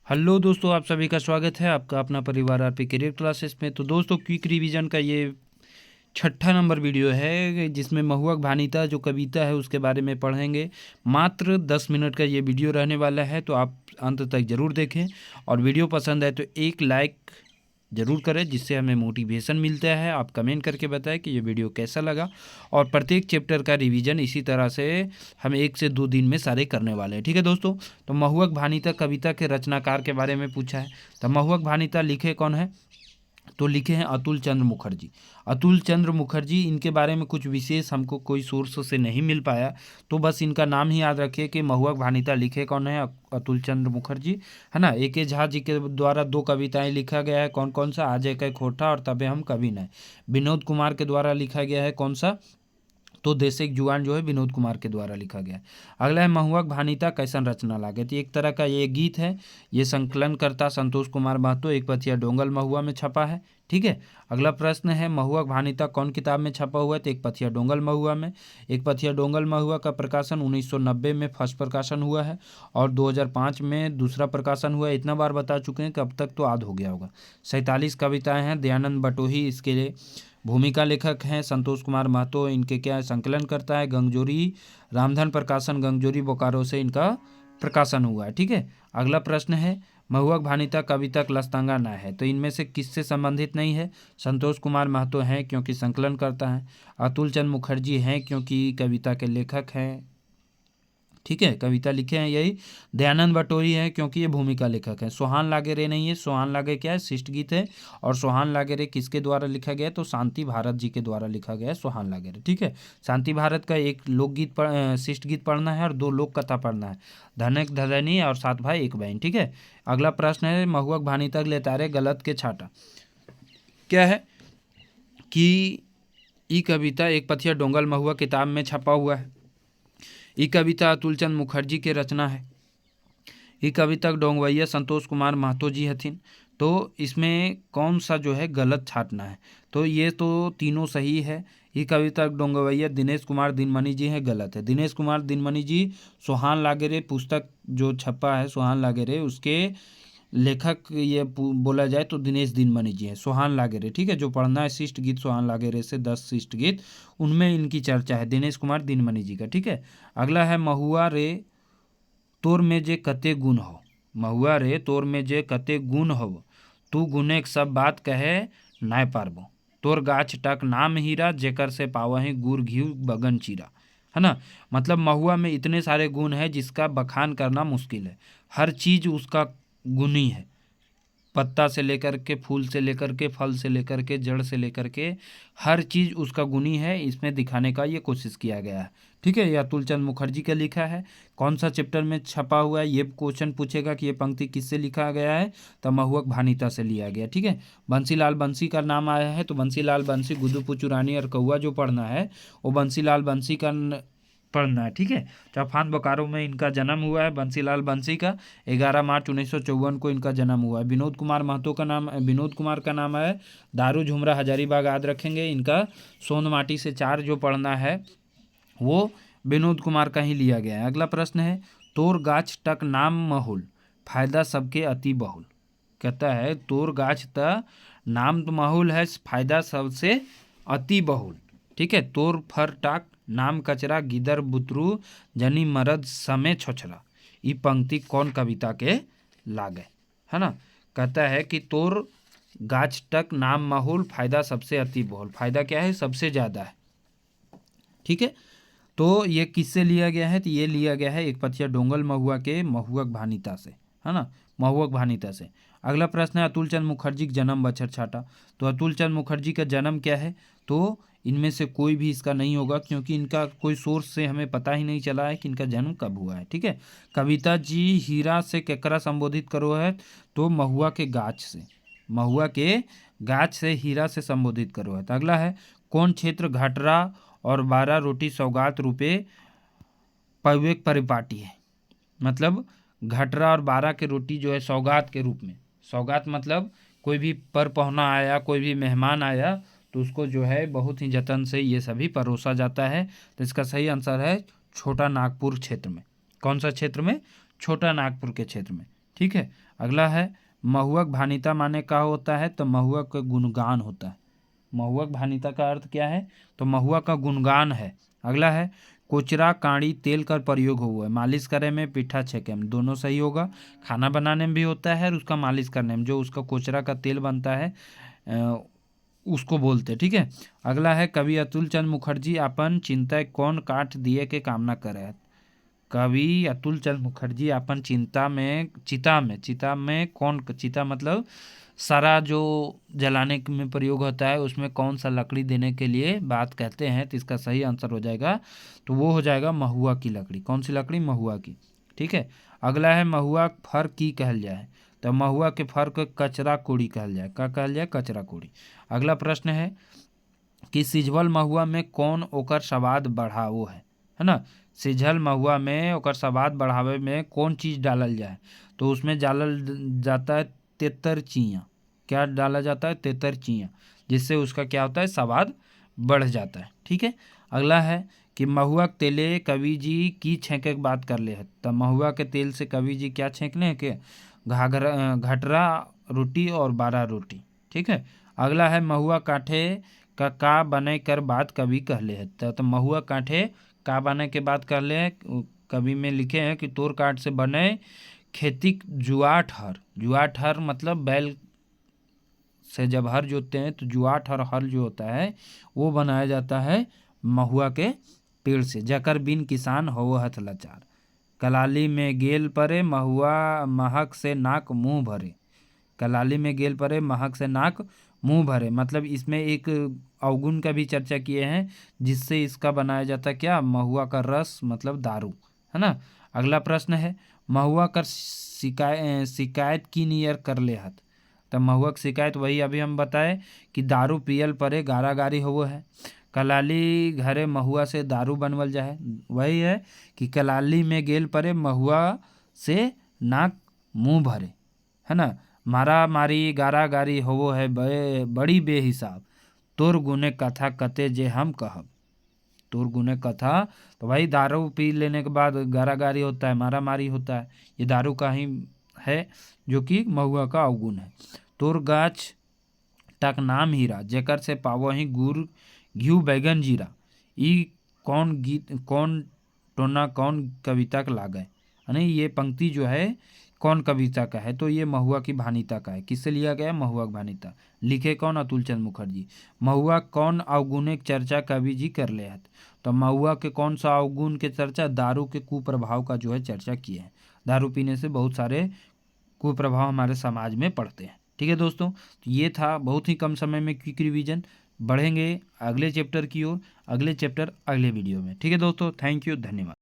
Hello दोस्तों, आप सभी का स्वागत है आपका अपना परिवार आरपी करियर क्लासेस में। तो दोस्तों, क्विक रिवीजन का ये छठा नंबर वीडियो है जिसमें महुअक भानीता जो कविता है उसके बारे में पढ़ेंगे। मात्र 10 मिनट का ये वीडियो रहने वाला है, तो आप अंत तक ज़रूर देखें और वीडियो पसंद आए तो एक लाइक ज़रूर करें, जिससे हमें मोटिवेशन मिलता है। आप कमेंट करके बताएं कि ये वीडियो कैसा लगा। और प्रत्येक चैप्टर का रिवीजन इसी तरह से हम 1 से 2 दिन में सारे करने वाले हैं। ठीक है दोस्तों। तो महुअक भानीता कविता के रचनाकार के बारे में पूछा है। तो महुअक भानीता लिखे कौन है? तो लिखे हैं अतुल चंद्र मुखर्जी। अतुल चंद्र मुखर्जी, इनके बारे में कुछ विशेष हमको कोई सोर्स से नहीं मिल पाया, तो बस इनका नाम ही याद रखिए कि महुअक भानीता लिखे कौन है? अतुल चंद्र मुखर्जी, है ना। ए के झा जी के द्वारा 2 कविताएं लिखा गया है। कौन कौन सा? आज एक खोटा और तबे हम कभी नहीं। विनोद कुमार के द्वारा लिखा गया है। कौन सा? तो देश एक जुआन जो है विनोद कुमार के द्वारा लिखा गया है। अगला है महुअक भानीता कैसन रचना लागे। तो एक तरह का ये गीत है। ये संकलन करता संतोष कुमार महतो, एक पथिया डोंगल महुआ में छपा है। ठीक है। अगला प्रश्न है महुअक भानीता कौन किताब में छपा हुआ है? तो एक पथिया डोंगल महुआ में। एक पथिया डोंगल महुआ का प्रकाशन 1990 में फर्स्ट प्रकाशन हुआ है और 2005 में दूसरा प्रकाशन हुआ है। इतना बार बता चुके हैं कि अब तक तो याद हो गया होगा। 47 कविताएं हैं। दयानंद बटोही इसके लिए भूमिका लेखक हैं। संतोष कुमार महतो इनके क्या संकलन करता है। गंगजोरी रामधन प्रकाशन गंगजोरी बोकारो से इनका प्रकाशन हुआ है। ठीक है। अगला प्रश्न है महुअक भानीता कविता क्लस्तांगा ना है, तो इनमें से किससे संबंधित नहीं है? संतोष कुमार महतो हैं क्योंकि संकलन करता है। अतुल चंद मुखर्जी हैं क्योंकि कविता के लेखक हैं। ठीक है, कविता लिखे हैं यही। दयानंद बटोही है क्योंकि ये भूमिका लेखक है। सोहान लागेरे नहीं है। सोहान लागे क्या है? शिष्ट गीत है। और सोहान लागेरे किसके द्वारा लिखा गया है? तो शांति भारत जी के द्वारा लिखा गया है सोहान लागेरे। ठीक है। शांति भारत का एक लोकगीत शिष्ट गीत पढ़ना है और 2 लोक कथा पढ़ना है। धनक धनी और 7 भाई 1 बहन। ठीक है। अगला प्रश्न है महुअक भानीता ले तारे गलत के छाटा। क्या है कि ई कविता एक पथिया डोंगल महुआ किताब में छपा हुआ है। ये कविता अतुलचंद मुखर्जी के रचना है। ये कविता डोंगवैया संतोष कुमार महतो जी हथिन। तो इसमें कौन सा जो है गलत छाटना है? तो ये तो तीनों सही है। ये कविता डोंगवैया दिनेश कुमार दिनमणि जी हैं, गलत है। दिनेश कुमार दिनमणि जी सोहान लागेरे पुस्तक जो छपा है सोहान लागेरे, उसके लेखक ये बोला जाए तो दिनेश दिनमणि जी हैं। सोहान लागेरे, ठीक है, जो पढ़ना है शिष्ट गीत सोहान लागेरे से 10 शिष्ट गीत, उनमें इनकी चर्चा है दिनेश कुमार दिनमणि जी का। ठीक है। अगला है महुआ रे तोर में जे कते गुण हो। महुआ रे तोर में जे कते गुण हो, तू गुने सब बात कहे नाय पारबो। तोर गाछ टक नाम हीरा, जेकर से पावही गुर घी बगन चीरा। है ना। मतलब महुआ में इतने सारे गुण हैं जिसका बखान करना मुश्किल है। हर चीज़ उसका गुणी है। पत्ता से लेकर के, फूल से लेकर के, फल से लेकर के, जड़ से लेकर के, हर चीज़ उसका गुणी है। इसमें दिखाने का ये कोशिश किया गया है। ठीक है। ये अतुल चंद मुखर्जी का लिखा है। कौन सा चैप्टर में छपा हुआ है? ये क्वेश्चन पूछेगा कि ये पंक्ति किससे लिखा गया है, तो महुअक भानीता से लिया गया। ठीक है। बंसीलाल बंसी का नाम आया है, तो बंसीलाल बंसी, गुड्डू पुचुरानी और कौआ जो पढ़ना है वो बंसीलाल बंसी का पढ़ना है। ठीक है। चौफान बोकारो में इनका जन्म हुआ है बंसीलाल बंसी का। 11 मार्च 1954 को इनका जन्म हुआ है। विनोद कुमार महतो का नाम, विनोद कुमार का नाम है दारू झुमरा हजारीबाग, याद रखेंगे। इनका सोन माटी से 4 जो पढ़ना है वो विनोद कुमार का ही लिया गया है। अगला प्रश्न है तोर गाछ टक नाम महुल, फायदा सबके अति बहुल। कहता है तोर गाछ त नाम तो महुल है, फायदा सबसे अति बहुल। ठीक है। तोर फर टाक नाम कचरा, गिदर बुतरू जनी मरद समय छोछरा। ये पंक्ति कौन कविता के लागे? है ना। कहता है कि तोर गाछ टक नाम महुल, फायदा सबसे अति बहुल। फायदा क्या है? सबसे ज़्यादा है। ठीक है। तो ये किससे लिया गया है? तो ये लिया गया है एक पथिया डोंगल महुआ के महुअक भानीता से, है ना, महुअक भानीता से। अगला प्रश्न है अतुल चंद मुखर्जी का जन्म बछर छाटा। तो अतुल चंद मुखर्जी का जन्म क्या है? तो इनमें से कोई भी इसका नहीं होगा क्योंकि इनका कोई सोर्स से हमें पता ही नहीं चला है कि इनका जन्म कब हुआ है। ठीक है। कविता जी हीरा से केकरा संबोधित करो है? तो महुआ के गाछ से, महुआ के गाछ से हीरा से संबोधित करो है। तो अगला है कौन क्षेत्र घाटरा और 12 रोटी सौगात रूपे पवेक परिपाटी है। मतलब घटरा और 12 के रोटी जो है सौगात के रूप में, सौगात मतलब कोई भी पर पहुना आया, कोई भी मेहमान आया तो उसको जो है बहुत ही जतन से ये सभी परोसा जाता है। तो इसका सही आंसर है छोटा नागपुर क्षेत्र में। कौन सा क्षेत्र में? छोटा नागपुर के क्षेत्र में। ठीक है। अगला है महुवक भानिता माने का होता है, तो महुआ का गुणगान होता है। महुवक भानिता का अर्थ क्या है, तो महुआ का गुणगान है। अगला है कोचरा काड़ी तेल का प्रयोग हुआ है, मालिश करे में पिठा छेके में, दोनों सही होगा। खाना बनाने में भी होता है और उसका मालिश करने में, जो उसका कोचरा का तेल बनता है उसको बोलते हैं। ठीक है। अगला है कवि अतुल चंद मुखर्जी अपन चिंता कौन काट दिए के कामना करे। कवि अतुल चंद मुखर्जी अपन चिता में कौन, चिता मतलब सारा जो जलाने में प्रयोग होता है उसमें कौन सा लकड़ी देने के लिए बात कहते हैं, तो इसका सही आंसर हो जाएगा, तो वो हो जाएगा महुआ की लकड़ी। कौन सी लकड़ी, महुआ की। ठीक है। अगला है महुआ फर की कहल जाए, तो महुआ के फर को कचरा कोड़ी कहल जाए। क्या कहल जाए, कचरा कोड़ी। अगला प्रश्न है कि सिझवल महुआ में कौन ओकर स्वाद बढ़ावो है ना। सिझल महुआ में ओकर स्वाद बढ़ावे में कौन चीज़ डालल जाए, तो उसमें डालल जाता है तेतर चियाँ। क्या डाला जाता है, तेतर चियाँ, जिससे उसका क्या होता है, स्वाद बढ़ जाता है। ठीक है। अगला है कि महुआ के तेले कवि जी की छेंके के बात कर ले है, तो महुआ के तेल से कवि जी क्या छेंकले हैं कि घटरा रोटी और बारह रोटी। ठीक है। अगला है महुआ काठे का बने कर बात कवि कहले है, तो महुआ काठे का बने के बात कहले है, कवि में लिखे हैं कि तोर काठ से बने खेती जुआठ हर। जुआठ हर मतलब बैल से जब हर जोतते हैं तो जुआठ और हल जो होता है वो बनाया जाता है महुआ के पेड़ से। जकर बिन किसान हो हथ लाचार, कलाली में गेल परे महुआ महक से नाक मुंह भरे। कलाली में गेल परे महक से नाक मुंह भरे, मतलब इसमें एक अवगुण का भी चर्चा किए हैं, जिससे इसका बनाया जाता है क्या, महुआ का रस, मतलब दारू, है ना। अगला प्रश्न है महुआ कर शिकायत की नियर कर ले हत, तो महुआ की शिकायत वही अभी हम बताए कि दारू पियल परे गारागारी होवो है। कलाली घरे महुआ से दारू बनवल जाए, वही है कि कलाली में गेल परे महुआ से नाक मुंह भरे, है ना। मारा मारी गारागारी होवो है बड़ी बेहिसाब, तोर गुने कथा कते जे हम कहब। तोर गुने कथा, तो भाई दारू पी लेने के बाद गारागारी होता है, मारा मारी होता है, ये दारू का ही है, जो कि महुआ का अवगुण है। तोर गाछ टक नाम हीरा, जेकर से पावो ही गुड़ घिऊ बैगन जीरा। ई कौन गीत, कौन टोना, कौन कविता का लागे, यानी ये पंक्ति जो है कौन कविता का है, तो ये महुआ की भानिता का है। किससे लिया गया, महुआ की भानिता। लिखे कौन, अतुल चंद मुखर्जी। महुआ कौन अवगुणिक चर्चा कवि जी कर ले हैं, तो महुआ के कौन सा अवगुण के चर्चा, दारू के कुप्रभाव का जो है चर्चा किए हैं। दारू पीने से बहुत सारे कुप्रभाव हमारे समाज में पड़ते हैं। ठीक है दोस्तों, तो ये था बहुत ही कम समय में क्विक रिवीजन। बढ़ेंगे अगले चैप्टर की ओर, अगले चैप्टर अगले वीडियो में। ठीक है दोस्तों, थैंक यू, धन्यवाद।